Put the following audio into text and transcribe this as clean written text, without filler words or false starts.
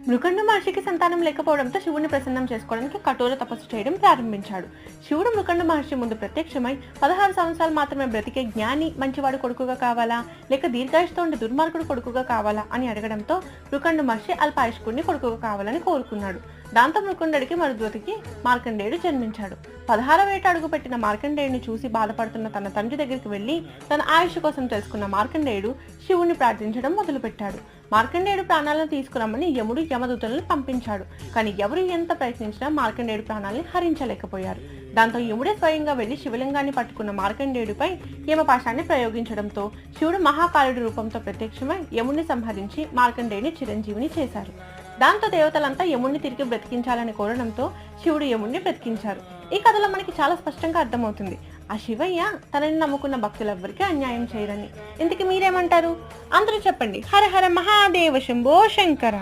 మృకండు మహర్షికి సంతానం లేకపోవడంతో శివుడిని ప్రసన్నం చేసుకోవడానికి కఠోర తపస్సు చేయడం ప్రారంభించాడు. శివుడు మృకండు మహర్షి ముందు ప్రత్యక్షమై 16 సంవత్సరాలు మాత్రమే బ్రతికే జ్ఞాని మంచివాడు కొడుకుగా కావాలా, లేక దీర్ఘాయుష్తో ఉండే దుర్మార్గుడు కొడుకుగా కావాలా అని అడగడంతో మృకండు మహర్షి అల్పాయుష్కుడిని కొడుకుగా కావాలని కోరుకున్నాడు. దాంతో మృకుండుడికి మరుద్వతికి మార్కండేయుడు జన్మించాడు. 16వ ఏట అడుగు పెట్టిన మార్కండేయుడిని చూసి బాధపడుతున్న తన తండ్రి దగ్గరికి వెళ్లి తన ఆయుష్ కోసం తెలుసుకున్న మార్కండేయుడు శివుణ్ణి ప్రార్థించడం మొదలుపెట్టాడు. మార్కండేయుడు ప్రాణాలను తీసుకురమ్మని యముడు యమదూతలను పంపించాడు. కానీ ఎవరు ఎంత ప్రయత్నించినా మార్కండేయుడు ప్రాణాలను హరించలేకపోయారు. దాంతో యముడే స్వయంగా వెళ్లి శివలింగాన్ని పట్టుకున్న మార్కండేయుడిపై యమపాశాన్ని ప్రయోగించడంతో శివుడు మహాకాలుడి రూపంతో ప్రత్యక్షమై యముడిని సంహరించి మార్కండేయుని చిరంజీవిని చేశారు. దాంతో దేవతలంతా యముడిని తిరిగి బ్రతికించాలని కోరడంతో శివుడు యముడిని బ్రతికించారు. ఈ కథలో మనకి చాలా స్పష్టంగా అర్థమవుతుంది, ఆ శివయ్య తనని నమ్ముకున్న భక్తులెవ్వరికీ అన్యాయం చేయరని. ఇంతకీ మీరేమంటారు? అందరూ చెప్పండి. హర హర మహాదేవ శంభో శంకర.